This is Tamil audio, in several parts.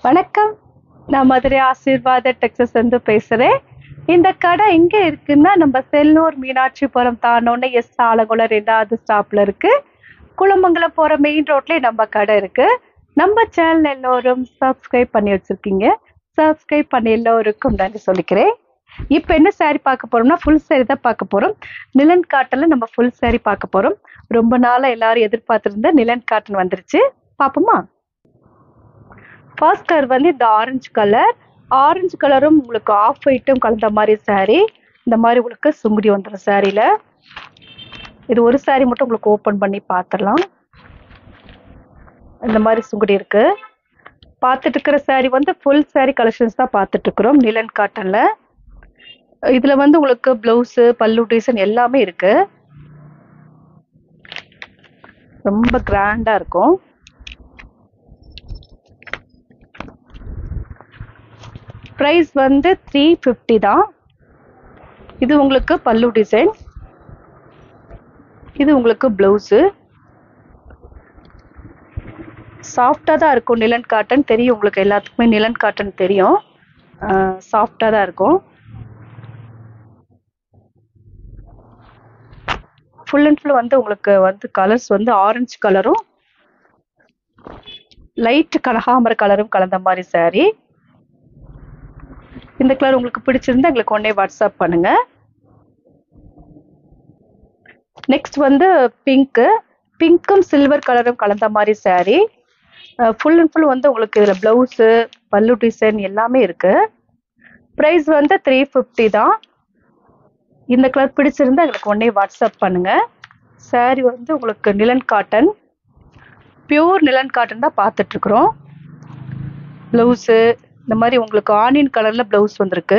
வணக்கம். நான் மதுரை ஆசீர்வாத டெக்ஸஸ் இருந்து பேசுறேன். இந்த கடை எங்க இருக்குன்னா, நம்ம செல்லூர் மீனாட்சிபுரம் தாண்டோனே ஆலங்குளம் 2வது ஸ்டாப்ல இருக்கு. குளமங்கலம் போற மெயின் ரோட்லயே நம்ம கடை இருக்கு. நம்ம சேனல் எல்லோரும் சப்ஸ்கிரைப் பண்ணி வச்சிருக்கீங்க. சப்ஸ்கிரைப் பண்ணி எல்லோருக்கும் நன்றி சொல்லிக்கிறேன். இப்ப என்ன saree பார்க்க போறோம்னா, ஃபுல் saree தான் பார்க்க போறோம். நிலன் காட்டன்ல நம்ம ஃபுல் saree பார்க்க போறோம். ரொம்ப நாளா எல்லாரும் எதிர்பார்த்திருந்த நிலன் காட்டன் வந்துருச்சு. பாப்போமா? ஃபர்ஸ்ட் கலர் வந்து இந்த ஆரஞ்சு கலரும் உங்களுக்கு ஆஃப் ஒயிட்டும் கலந்த மாதிரி saree. இந்த மாதிரி உங்களுக்கு சுங்குடி வந்துடும் சாரியில. இது ஒரு saree மட்டும் உங்களுக்கு ஓப்பன் பண்ணி பார்த்துடலாம். இந்த மாதிரி சுங்குடி இருக்கு. பார்த்துட்டு இருக்கிற saree வந்து ஃபுல் saree கலெக்ஷன்ஸ் தான் பார்த்துட்டு இருக்கிறோம் நிலன் காட்டன்ல. இதுல வந்து உங்களுக்கு பிளவுஸ், பல்லு டிசைன் எல்லாமே இருக்கு. ரொம்ப கிராண்டா இருக்கும். பிரைஸ் வந்து 350 தான். இது உங்களுக்கு பல்லு டிசைன், இது உங்களுக்கு பிளவுஸ். சாஃப்டா தான் இருக்கும். நிலன் காட்டன் தெரியும் உங்களுக்கு எல்லாத்துக்குமே. நிலன் காட்டன் தெரியும், சாஃப்டா தான் இருக்கும். ஃபுல் அண்ட் ஃபுல் வந்து உங்களுக்கு வந்து கலர்ஸ் வந்து ஆரஞ்சு கலரும் லைட் கனகாமர கலரும் கலந்த மாதிரி saree. இந்த கலர் உங்களுக்கு பிடிச்சிருந்தா எங்களுக்கு உடனே வாட்ஸ்அப் பண்ணுங்க. நெக்ஸ்ட் வந்து பிங்க்கும் சில்வர் கலரும் கலந்த மாதிரி saree. ஃபுல் அண்ட் ஃபுல் வந்து உங்களுக்கு இதுல பிளவுஸ், பல்லு டிசைன் எல்லாமே இருக்கு. பிரைஸ் வந்து 350 தான். இந்த கலர் பிடிச்சிருந்தா எங்களுக்கு உடனே வாட்ஸ்அப் பண்ணுங்க. saree வந்து உங்களுக்கு நிலன் காட்டன், பியூர் நிலன் காட்டன் தான் பார்த்துட்டு இருக்கிறோம். பிளவுஸு இந்த மாதிரி உங்களுக்கு ஆனியன் கலர்ல பிளவுஸ் வந்திருக்கு.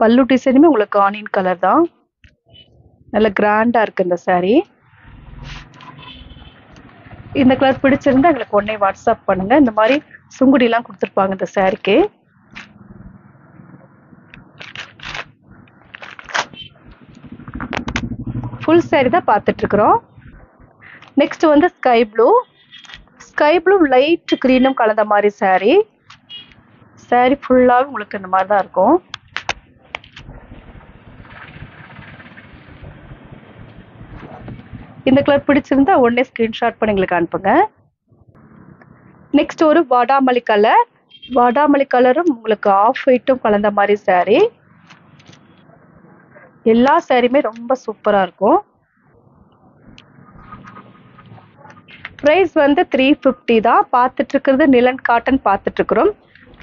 பல்லு டிசைனுமே உங்களுக்கு ஆனியன் கலர் தான். நல்ல கிராண்டா இருக்கு இந்த saree. இந்த கலர் பிடிச்சிருந்தா எங்களுக்கு உடனே வாட்ஸ்அப் பண்ணுங்க. இந்த மாதிரி சுங்குடி எல்லாம் கொடுத்துருப்பாங்க இந்த சாரிக்கு. ஃபுல் saree தான் பார்த்துட்டு இருக்கிறோம். நெக்ஸ்ட் வந்து ஸ்கை ப்ளூ லைட் கிரீனும் கலந்த மாதிரி saree. saree ஃபுல்லாவே உங்களுக்கு இந்த மாதிரி தான் இருக்கும். இந்த கலர் பிடிச்சிருந்தா உடனே ஸ்கிரீன்ஷாட் பண்ணி எங்களுக்கு அனுப்புங்க. நெக்ஸ்ட் ஒரு வாடாமல்லி கலரும் உங்களுக்கு ஆஃப் ஒயிட்டும் கலந்த மாதிரி saree. எல்லா சாரியுமே ரொம்ப சூப்பரா இருக்கும். பிரைஸ் வந்து 350 தான். பார்த்துட்டு இருக்கிறது நிலன் காட்டன் பார்த்துட்டு இருக்கிறோம்.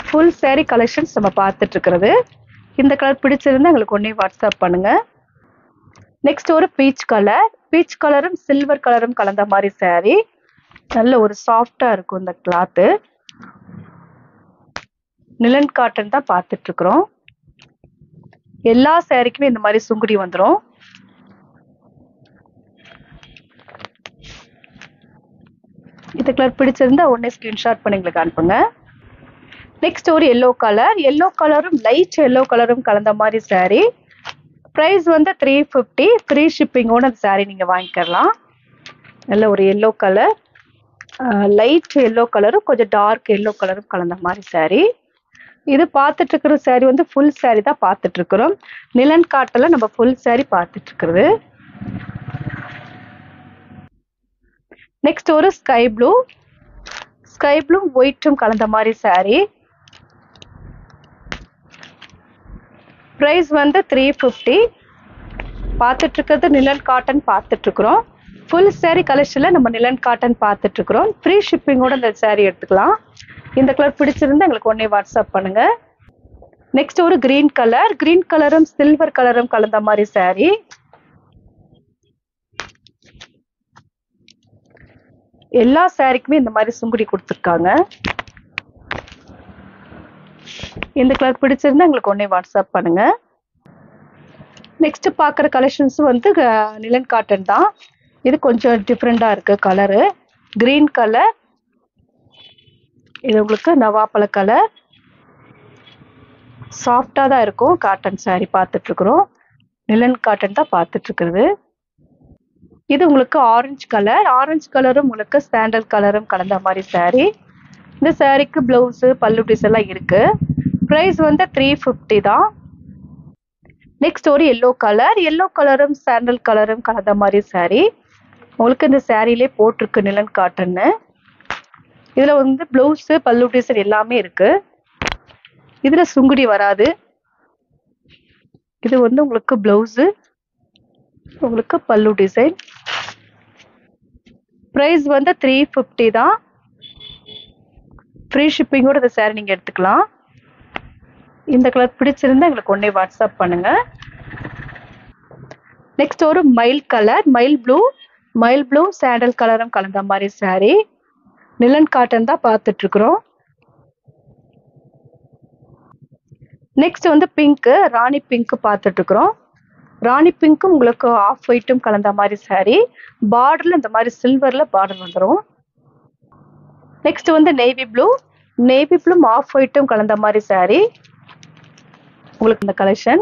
ஃபுல் saree கலெக்ஷன்ஸ் நம்ம பார்த்துட்டு இருக்கிறது. இந்த கலர் பிடிச்சிருந்தா எங்களுக்கு ஒன்னே வாட்ஸ்அப் பண்ணுங்க. நெக்ஸ்ட் ஒரு பீச் கலரும் சில்வர் கலரும் கலந்த மாதிரி saree. நல்ல ஒரு சாஃப்டா இருக்கும் இந்த கிளாத்து. நிலன் காட்டன் தான் பார்த்துட்டு இருக்கிறோம். எல்லா சாரிக்குமே இந்த மாதிரி சுங்குடி வந்துடும். இந்த கலர் பிடிச்சிருந்தா உடனே ஸ்கிரீன்ஷாட் பண்ணி எங்களுக்கு அனுப்புங்க. நெக்ஸ்ட் ஒரு எல்லோ கலரும் லைட் எல்லோ கலரும் கலந்த மாதிரி saree. பிரைஸ் வந்து 350. ஃப்ரீ ஷிப்பிங்கோட அந்த saree நீங்க வாங்கிக்கலாம். நல்ல ஒரு எல்லோ கலர், லைட் எல்லோ கலரும் கொஞ்சம் டார்க் எல்லோ கலரும் கலந்த மாதிரி saree. இது பார்த்துட்டு இருக்கிற saree வந்து ஃபுல் saree தான் பார்த்துட்டு இருக்கிறோம். நிலன் காட்டன்ல நம்ம ஃபுல் saree பார்த்துட்டு இருக்கிறது. நெக்ஸ்ட் ஒரு ஸ்கை ப்ளூ ஒயிட்டும் கலந்த மாதிரி saree. பிரைஸ் வந்து 350. பார்த்துட்டு இருக்கிறது நிலன் காட்டன் பார்த்துட்டு இருக்கிறோம். ஃபுல் saree கலெக்ஷன்ல நம்ம நிலன் காட்டன் பார்த்துட்டு இருக்கிறோம். ஃப்ரீ ஷிப்பிங்கோட இந்த saree எடுத்துக்கலாம். இந்த கலர் பிடிச்சிருந்தா எங்களுக்கு உடனே வாட்ஸ்அப் பண்ணுங்க. நெக்ஸ்ட் ஒரு கிரீன் கலரும் சில்வர் கலரும் கலந்த மாதிரி saree. எல்லா சாரிக்குமே இந்த மாதிரி சுங்குடி கொடுத்துருக்காங்க. இந்த கலர் பிடிச்சிருந்தா எங்களுக்கு உடனே வாட்ஸ்அப் பண்ணுங்க. நெக்ஸ்ட் பார்க்குற கலெக்ஷன்ஸ் வந்து நிலன் காட்டன் தான். இது கொஞ்சம் டிஃப்ரெண்டா இருக்கு கலரு. கிரீன் கலர், இது உங்களுக்கு நவாப்பழ கலர். சாஃப்டா தான் இருக்கும் காட்டன் saree பார்த்துட்டு இருக்கிறோம். நிலன் காட்டன் தான் பார்த்துட்டு இருக்கிறது. இது உங்களுக்கு ஆரஞ்சு கலரும் உங்களுக்கு சாண்டல் கலரும் கலந்த மாதிரி saree. இந்த சாரீக்கு பிளவுஸ் பல்லுட்டிஸ் எல்லாம் இருக்கு. பிரைஸ் வந்து 350 தான். நெக்ஸ்ட் ஒரு எல்லோ கலரும் சாண்டல் கலரும் கலந்த மாதிரி சாரீ. உங்களுக்கு இந்த சாரிலே போட்டிருக்கு நிலன் காட்டன்னு. இதுல வந்து பிளவுஸ் பல்லுட்டிஸ் எல்லாமே இருக்கு. இதுல சுங்குடி வராது. இது வந்து உங்களுக்கு பிளவுஸ், உங்களுக்கு பல்லு டிசைன். பிரைஸ் வந்து 350 தான். ஃப்ரீ ஷிப்பிங்கோட இந்த சாரி நீங்க எடுத்துக்கலாம். இந்த கலர் பிடிச்சிருந்தா எங்களுக்கு உடனே வாட்ஸ்அப் பண்ணுங்க. நெக்ஸ்ட் ஒரு மயில் கலர், மயில் ப்ளூ சாண்டல் கலரும் கலந்த மாதிரி சாரி. நிலன் காட்டன் தான் பார்த்துட்டு இருக்கிறோம். நெக்ஸ்ட் வந்து பிங்க், ராணி பிங்க் பார்த்துட்டு இருக்கிறோம். ராணி பிங்க்கும் உங்களுக்கு ஆஃப் ஒயிட்டும் கலந்த மாதிரி சாரி. பார்டர்ல இந்த மாதிரி சில்வர்ல பார்டர் வந்துடும். நெக்ஸ்ட் வந்து நேவி ப்ளூ ஆஃப் ஒயிட்டும் கலந்த மாதிரி சாரி. உங்களுக்கு இந்த கலெக்ஷன்.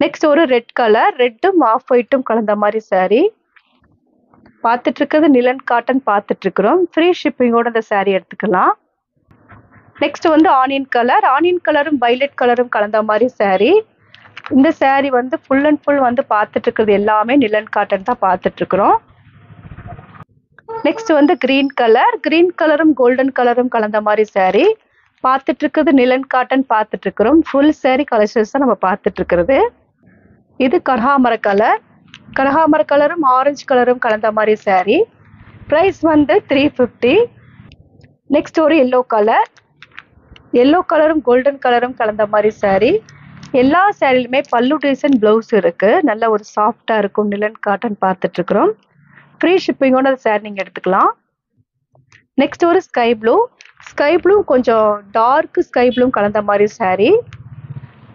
நெக்ஸ்ட் ஒரு ரெட் கலர், ரெட்டும் ஆஃப் ஒயிட்டும் கலந்த மாதிரி சாரி. பார்த்துட்டு இருக்கிறது நிலன் காட்டன் பார்த்துட்டு இருக்கிறோம். ஃப்ரீ ஷிப்பிங்கோட இந்த சாரி எடுத்துக்கலாம். நெக்ஸ்ட் வந்து ஆனியன் கலரும் வைலட் கலரும் கலந்த மாதிரி சாரி. இந்த சாரி வந்து ஃபுல் அண்ட் ஃபுல் வந்து பார்த்துட்டு இருக்கிறது எல்லாமே நிலன் காட்டன் தான் பார்த்துட்டு இருக்கிறோம். நெக்ஸ்ட் வந்து கிரீன் கலரும் கோல்டன் கலரும் கலந்த மாதிரி சாரி. பார்த்துட்டு இருக்கிறது நிலன் காட்டன் பார்த்துட்டு இருக்கிறோம். ஃபுல் சாரி கலெக்ஷன்ஸ் தான் நம்ம பார்த்துட்டு இருக்கிறது. இது கனகாமர கலரும் ஆரஞ்சு கலரும் கலந்த மாதிரி சாரி. பிரைஸ் வந்து 350. நெக்ஸ்ட் ஒரு எல்லோ கலரும் கோல்டன் கலரும் கலந்த மாதிரி சாரி. எல்லா சாரிலுமே பல்லு டிசைன் பிளவுஸ் இருக்கு. நல்ல ஒரு சாஃப்டா இருக்கும். நிலன் காட்டன் பார்த்துட்டு இருக்கிறோம். ஃப்ரீ ஷிப்பிங்கோட சாரி நீங்க எடுத்துக்கலாம். நெக்ஸ்ட் ஒரு ஸ்கை ப்ளூ கொஞ்சம் டார்க் ஸ்கை ப்ளூ கலந்த மாதிரி சாரி.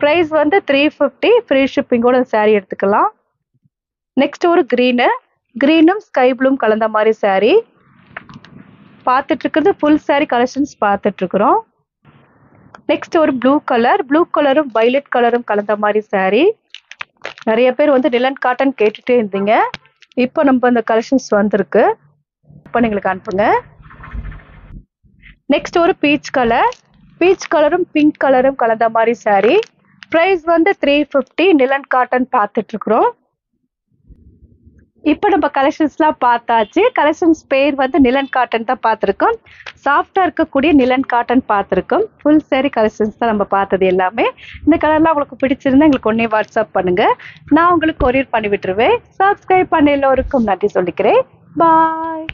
பிரைஸ் வந்து 350. ஃப்ரீ ஷிப்பிங்கோட சாரி எடுத்துக்கலாம். நெக்ஸ்ட் ஒரு கிரீனும் ஸ்கை ப்ளூ கலந்த மாதிரி சாரி. பார்த்துட்டு இருக்கிறது ஃபுல் சாரி கலெக்ஷன்ஸ் பார்த்துட்டு இருக்கிறோம். நெக்ஸ்ட் ஒரு ப்ளூ கலரும் வைலட் கலரும் கலந்த மாதிரி சாரி. நிறைய பேர் வந்து நிலன் காட்டன் கேட்டுட்டே இருந்தீங்க. இப்போ நம்ம இந்த கலெக்ஷன்ஸ் வந்திருக்கு. இப்போ எங்களுக்கு அனுப்புங்க. நெக்ஸ்ட் ஒரு பீச் கலரும் பிங்க் கலரும் கலந்த மாதிரி சாரி. பிரைஸ் வந்து 350. நிலன் காட்டன் பார்த்துட்டு இருக்கிறோம். இப்போ நம்ம கலெக்ஷன்ஸ்லாம் பார்த்தாச்சு. கலெக்ஷன்ஸ் பேர் வந்து நிலன் காட்டன் தான் பார்த்துருக்கோம். சாஃப்டா இருக்கக்கூடிய நிலன் காட்டன் பார்த்துருக்கோம். ஃபுல் சாரி கலெக்ஷன்ஸ் தான் நம்ம பார்த்தது எல்லாமே. இந்த கலர்லாம் உங்களுக்கு பிடிச்சிருந்தா எங்களுக்கு உடனே வாட்ஸ்அப் பண்ணுங்க. நான் உங்களுக்கு கொரியர் பண்ணி விட்டுருவேன். சப்ஸ்கிரைப் பண்ண எல்லோருக்கும் நன்றி சொல்லிக்கிறேன். பாய்.